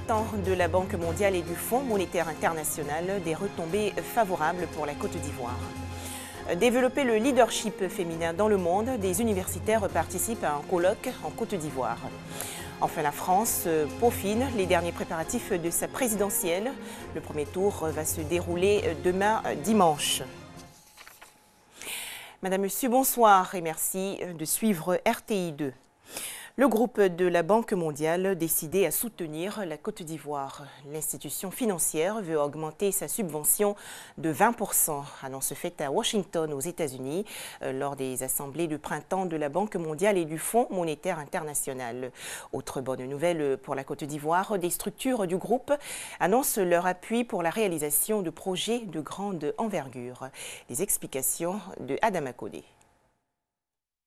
printemps de la Banque mondiale et du Fonds monétaire international, des retombées favorables pour la Côte d'Ivoire. Développer le leadership féminin dans le monde, des universitaires participent à un colloque en Côte d'Ivoire. Enfin, la France peaufine les derniers préparatifs de sa présidentielle. Le premier tour va se dérouler demain dimanche. Madame, Monsieur, bonsoir et merci de suivre RTI 2. Le groupe de la Banque mondiale décidé à soutenir la Côte d'Ivoire. L'institution financière veut augmenter sa subvention de 20%. Annonce faite à Washington, aux États-Unis, lors des assemblées du printemps de la Banque mondiale et du Fonds monétaire international. Autre bonne nouvelle pour la Côte d'Ivoire, des structures du groupe annoncent leur appui pour la réalisation de projets de grande envergure. Les explications de Adama Kodé.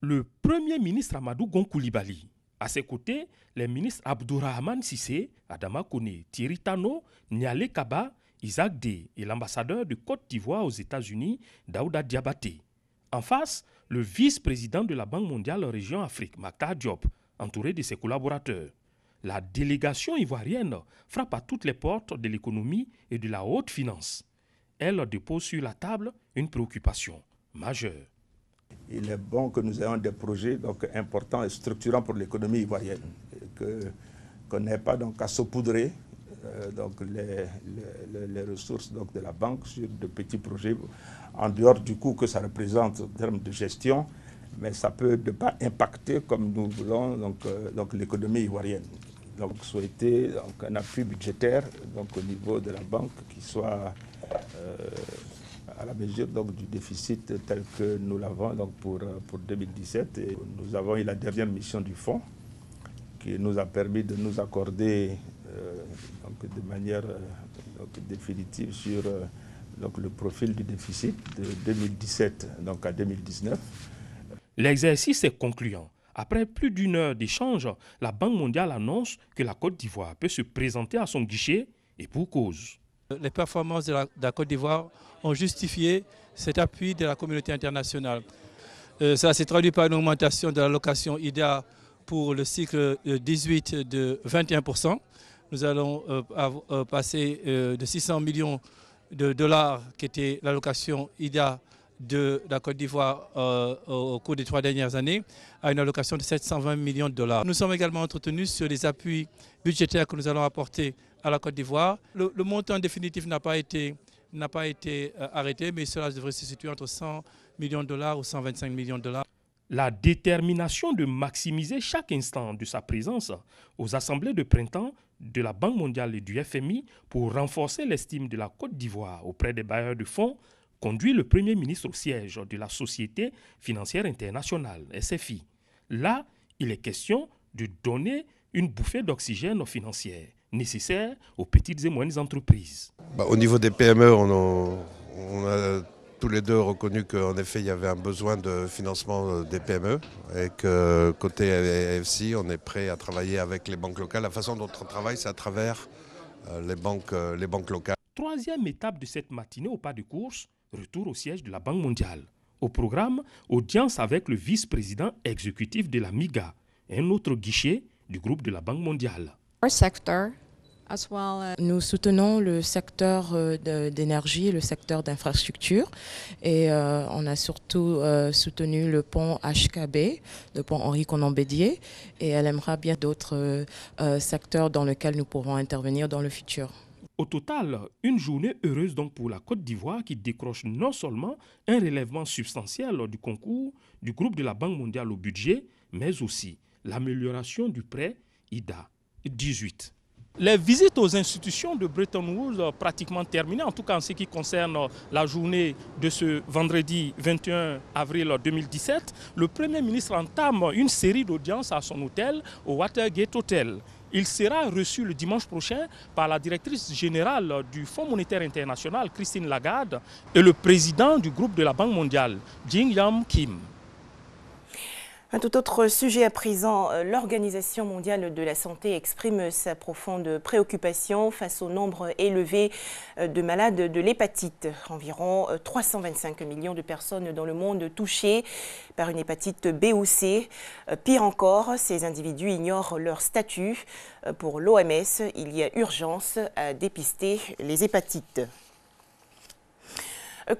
Le Premier ministre Amadou Gon Coulibaly. À ses côtés, les ministres Abdourahmane Sissé, Adama Koné, Thierry Tano, Nialé Kaba, Isaac Dey et l'ambassadeur de Côte d'Ivoire aux États-Unis, Daouda Diabaté. En face, le vice-président de la Banque mondiale Région Afrique, Mactar Diop, entouré de ses collaborateurs. La délégation ivoirienne frappe à toutes les portes de l'économie et de la haute finance. Elle dépose sur la table une préoccupation majeure. Il est bon que nous ayons des projets importants et structurants pour l'économie ivoirienne. Qu'on n'ait pas à saupoudrer les ressources de la banque sur de petits projets, en dehors du coût que ça représente en termes de gestion, mais ça peut ne pas impacter comme nous voulons l'économie ivoirienne. Donc souhaiter un appui budgétaire au niveau de la banque qui soit à la mesure du déficit tel que nous l'avons pour 2017. Et nous avons eu la dernière mission du fonds qui nous a permis de nous accorder de manière définitive sur le profil du déficit de 2017 à 2019. L'exercice est concluant. Après plus d'une heure d'échange, la Banque mondiale annonce que la Côte d'Ivoire peut se présenter à son guichet et pour cause. Les performances de la Côte d'Ivoire ont justifié cet appui de la communauté internationale. Ça s'est traduit par une augmentation de l'allocation IDA pour le cycle 18 de 21%. Nous allons passer de 600 millions de dollars qui était l'allocation IDA de la Côte d'Ivoire au cours des 3 dernières années à une allocation de 720 millions de dollars. Nous sommes également entretenus sur les appuis budgétaires que nous allons apporter à la Côte d'Ivoire. Le montant définitif n'a pas été arrêté, mais cela devrait se situer entre 100 millions de dollars ou 125 millions de dollars. La détermination de maximiser chaque instant de sa présence aux assemblées de printemps de la Banque mondiale et du FMI pour renforcer l'estime de la Côte d'Ivoire auprès des bailleurs de fonds conduit le Premier ministre au siège de la Société financière internationale, SFI. Là, il est question de donner une bouffée d'oxygène financière nécessaire aux petites et moyennes entreprises. Au niveau des PME, on a tous les deux reconnu qu'en effet, il y avait un besoin de financement des PME et que côté FCI, on est prêt à travailler avec les banques locales. La façon dont on travaille, c'est à travers les banques locales. Troisième étape de cette matinée au pas de course, retour au siège de la Banque mondiale. Au programme, audience avec le vice-président exécutif de la MIGA, un autre guichet du groupe de la Banque mondiale. Nous soutenons le secteur d'énergie, le secteur d'infrastructure et on a surtout soutenu le pont HKB, le pont Henri Konan Bédié, et elle aimera bien d'autres secteurs dans lesquels nous pourrons intervenir dans le futur. Au total, une journée heureuse donc pour la Côte d'Ivoire qui décroche non seulement un relèvement substantiel du concours du groupe de la Banque mondiale au budget, mais aussi l'amélioration du prêt IDA 18. Les visites aux institutions de Bretton Woods pratiquement terminées, en tout cas en ce qui concerne la journée de ce vendredi 21 avril 2017, le Premier ministre entame une série d'audiences à son hôtel, au Watergate Hotel. Il sera reçu le dimanche prochain par la directrice générale du Fonds monétaire international, Christine Lagarde, et le président du groupe de la Banque mondiale, Jin Yam Kim. Un tout autre sujet à présent, l'Organisation mondiale de la santé exprime sa profonde préoccupation face au nombre élevé de malades de l'hépatite. Environ 325 millions de personnes dans le monde touchées par une hépatite B ou C. Pire encore, ces individus ignorent leur statut. Pour l'OMS, il y a urgence à dépister les hépatites.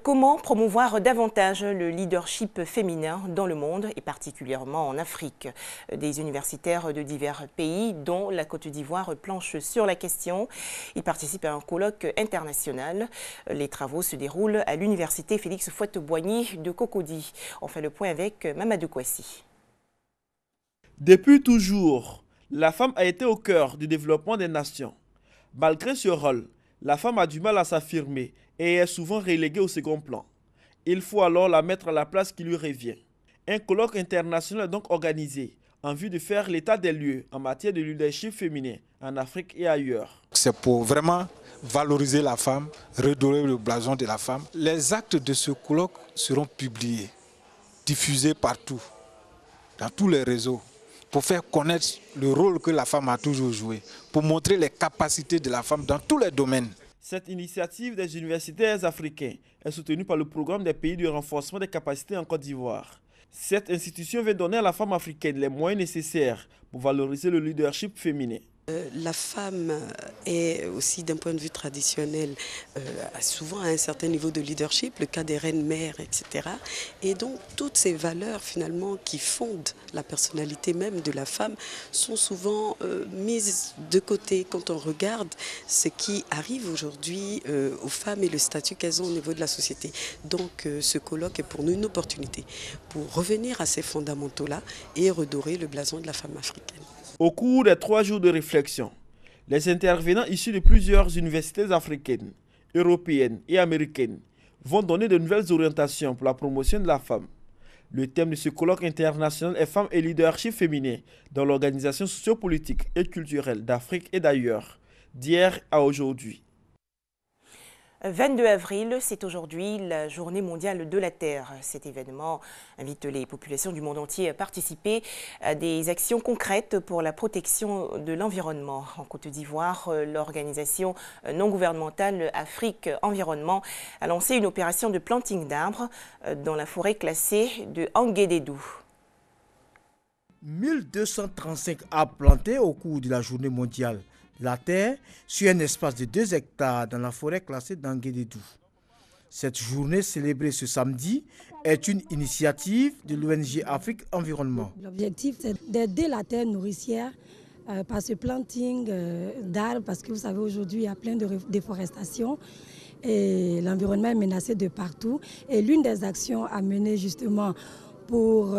Comment promouvoir davantage le leadership féminin dans le monde et particulièrement en Afrique? Des universitaires de divers pays, dont la Côte d'Ivoire, planchent sur la question. Ils participent à un colloque international. Les travaux se déroulent à l'université Félix Houphouët-Boigny de Cocody. On fait le point avec Mamadou Kouassi. Depuis toujours, la femme a été au cœur du développement des nations. Malgré ce rôle, la femme a du mal à s'affirmer et est souvent reléguée au second plan. Il faut alors la mettre à la place qui lui revient. Un colloque international est donc organisé en vue de faire l'état des lieux en matière de leadership féminin en Afrique et ailleurs. C'est pour vraiment valoriser la femme, redorer le blason de la femme. Les actes de ce colloque seront publiés, diffusés partout, dans tous les réseaux, pour faire connaître le rôle que la femme a toujours joué, pour montrer les capacités de la femme dans tous les domaines. Cette initiative des universitaires africains est soutenue par le programme des pays de renforcement des capacités en Côte d'Ivoire. Cette institution vient donner à la femme africaine les moyens nécessaires pour valoriser le leadership féminin. La femme est aussi d'un point de vue traditionnel souvent à un certain niveau de leadership, le cas des reines-mères, etc. Et donc toutes ces valeurs finalement qui fondent la personnalité même de la femme sont souvent mises de côté quand on regarde ce qui arrive aujourd'hui aux femmes et le statut qu'elles ont au niveau de la société. Donc ce colloque est pour nous une opportunité pour revenir à ces fondamentaux-là et redorer le blason de la femme africaine. Au cours des 3 jours de réflexion, les intervenants issus de plusieurs universités africaines, européennes et américaines vont donner de nouvelles orientations pour la promotion de la femme. Le thème de ce colloque international est Femmes et leadership féminin dans l'organisation sociopolitique et culturelle d'Afrique et d'ailleurs, d'hier à aujourd'hui. 22 avril, c'est aujourd'hui la Journée mondiale de la Terre. Cet événement invite les populations du monde entier à participer à des actions concrètes pour la protection de l'environnement. En Côte d'Ivoire, l'organisation non gouvernementale Afrique Environnement a lancé une opération de planting d'arbres dans la forêt classée de Anguédédou. 1235 arbres plantés au cours de la Journée mondiale la Terre sur un espace de 2 hectares dans la forêt classée d'Anguédédou. Cette journée célébrée ce samedi est une initiative de l'ONG Afrique Environnement. L'objectif, c'est d'aider la terre nourricière par ce planting d'arbres, parce que vous savez, aujourd'hui, il y a plein de déforestation et l'environnement est menacé de partout. Et l'une des actions à mener justement pour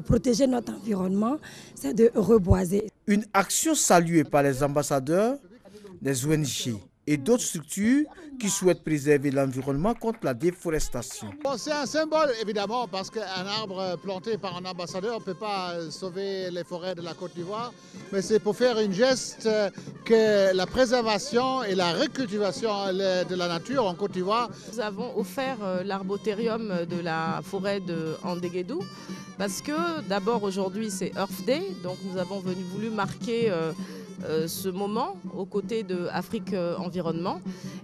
protéger notre environnement, c'est de reboiser. Une action saluée par les ambassadeurs, les ONG et d'autres structures qui souhaitent préserver l'environnement contre la déforestation. C'est un symbole évidemment parce qu'un arbre planté par un ambassadeur ne peut pas sauver les forêts de la Côte d'Ivoire, mais c'est pour faire un geste que la préservation et la recultivation de la nature en Côte d'Ivoire. Nous avons offert l'arbotérium de la forêt de Anguédédou parce que d'abord aujourd'hui c'est Earth Day, donc nous avons voulu marquer ce moment aux côtés de Afrique Environnement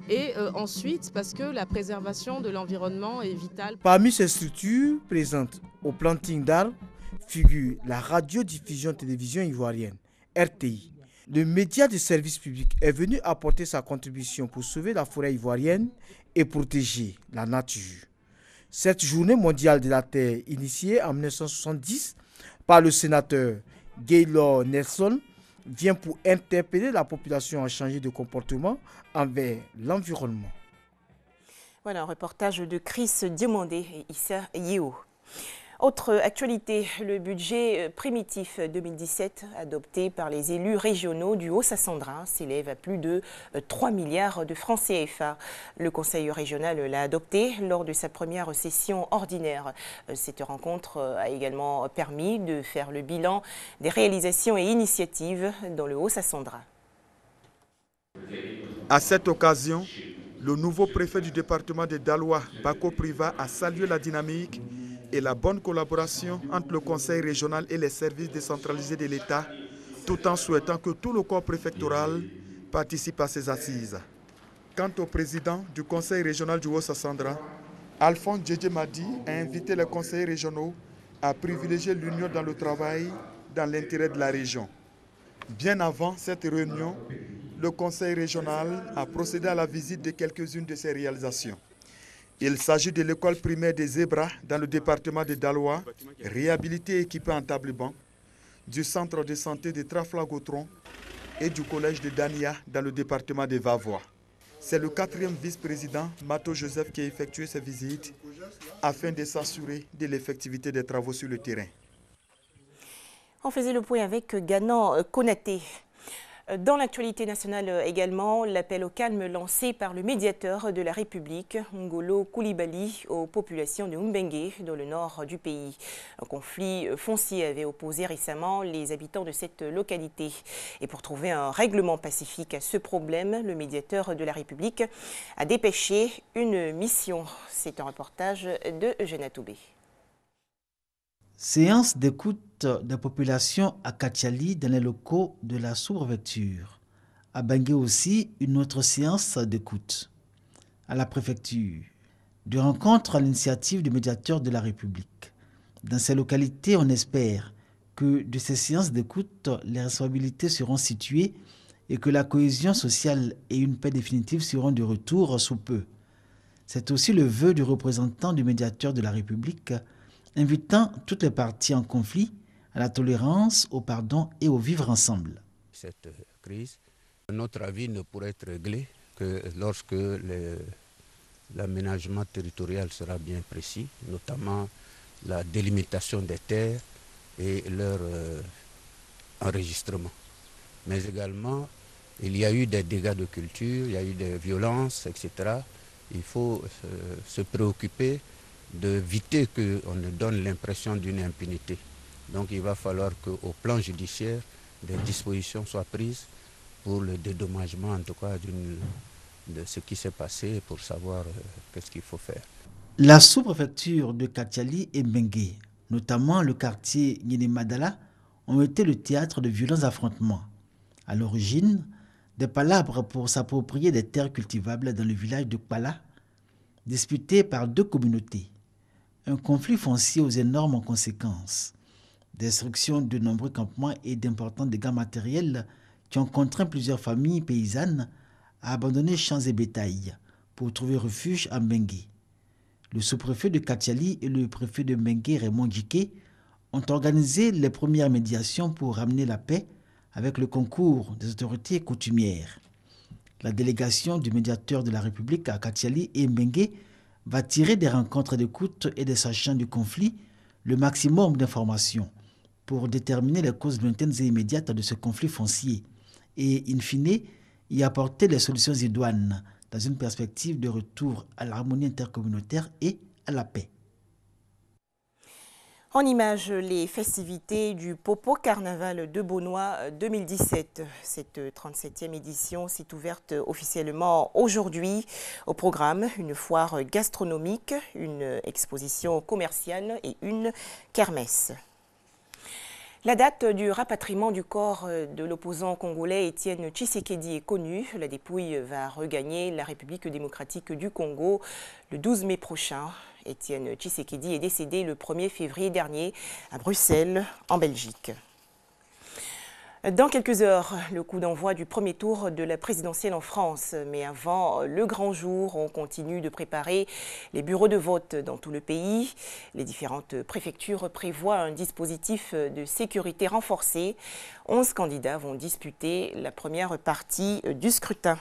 et ensuite parce que la préservation de l'environnement est vitale. Parmi ces structures présentes au planting d'arbres figure la radiodiffusion télévision ivoirienne, RTI. Le média de service public est venu apporter sa contribution pour sauver la forêt ivoirienne et protéger la nature. Cette journée mondiale de la Terre, initiée en 1970 par le sénateur Gaylord Nelson, vient pour interpeller la population à changer de comportement envers l'environnement. Voilà un reportage de Chris Diomandé et Issa Yeo. Autre actualité, le budget primitif 2017 adopté par les élus régionaux du Haut-Sassandra s'élève à plus de 3 milliards de francs CFA. Le Conseil régional l'a adopté lors de sa première session ordinaire. Cette rencontre a également permis de faire le bilan des réalisations et initiatives dans le Haut-Sassandra. À cette occasion, le nouveau préfet du département de Daloa, Bako Priva, a salué la dynamique et la bonne collaboration entre le conseil régional et les services décentralisés de l'État, tout en souhaitant que tout le corps préfectoral participe à ces assises. Quant au président du conseil régional du Haut-Sassandra, Alphonse Djedjemadi a invité les conseillers régionaux à privilégier l'union dans le travail dans l'intérêt de la région. Bien avant cette réunion, le conseil régional a procédé à la visite de quelques-unes de ses réalisations. Il s'agit de l'école primaire des Zébras dans le département de Daloa, réhabilitée et équipée en table-banc, du centre de santé de Trafla-Gautron et du collège de Dania dans le département de Vavois. C'est le 4e vice-président, Mato Joseph, qui a effectué ces visites afin de s'assurer de l'effectivité des travaux sur le terrain. On faisait le point avec Ganan Konaté. Dans l'actualité nationale également, l'appel au calme lancé par le médiateur de la République, Ngolo Coulibaly, aux populations de Mbengue, dans le nord du pays. Un conflit foncier avait opposé récemment les habitants de cette localité. Et pour trouver un règlement pacifique à ce problème, le médiateur de la République a dépêché une mission. C'est un reportage de Eugène Toubé. Séance d'écoute des populations à Katiali dans les locaux de la sous-préfecture. À Bangui aussi, une autre séance d'écoute. À la préfecture, de rencontres à l'initiative du médiateur de la République. Dans ces localités, on espère que de ces séances d'écoute, les responsabilités seront situées et que la cohésion sociale et une paix définitive seront de retour sous peu. C'est aussi le vœu du représentant du médiateur de la République, invitant toutes les parties en conflit à la tolérance, au pardon et au vivre ensemble. Cette crise, à notre avis, ne pourrait être réglée que lorsque l'aménagement territorial sera bien précis, notamment la délimitation des terres et leur enregistrement. Mais également, il y a eu des dégâts de culture, il y a eu des violences, etc. Il faut se préoccuper d'éviter qu'on ne donne l'impression d'une impunité. Donc il va falloir qu'au plan judiciaire, des dispositions soient prises pour le dédommagement, en tout cas, de ce qui s'est passé, pour savoir qu'est-ce qu'il faut faire. La sous-préfecture de Katiali et Mbengue, notamment le quartier Nyéné-Madala, ont été le théâtre de violents affrontements. À l'origine, des palabres pour s'approprier des terres cultivables dans le village de Kpala, disputés par deux communautés. Un conflit foncier aux énormes conséquences. Destruction de nombreux campements et d'importants dégâts matériels qui ont contraint plusieurs familles paysannes à abandonner champs et bétail pour trouver refuge à Mbengue. Le sous-préfet de Katiali et le préfet de Mbengue, Raymond Djiké, ont organisé les premières médiations pour ramener la paix avec le concours des autorités coutumières. La délégation du médiateur de la République à Katiali et Mbengue va tirer des rencontres d'écoute et des sachants du conflit le maximum d'informations pour déterminer les causes lointaines et immédiates de ce conflit foncier et, in fine, y apporter les solutions idoines dans une perspective de retour à l'harmonie intercommunautaire et à la paix. En image, les festivités du Popo Carnaval de Beaunois 2017. Cette 37e édition s'est ouverte officiellement aujourd'hui. Au programme, une foire gastronomique, une exposition commerciale et une kermesse. La date du rapatriement du corps de l'opposant congolais Étienne Tshisekedi est connue. La dépouille va regagner la République démocratique du Congo le 12 mai prochain. Étienne Tshisekedi est décédé le 1er février dernier à Bruxelles, en Belgique. Dans quelques heures, le coup d'envoi du premier tour de la présidentielle en France. Mais avant le grand jour, on continue de préparer les bureaux de vote dans tout le pays. Les différentes préfectures prévoient un dispositif de sécurité renforcé. 11 candidats vont disputer la première partie du scrutin.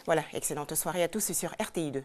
Voilà, excellente soirée à tous sur RTI2.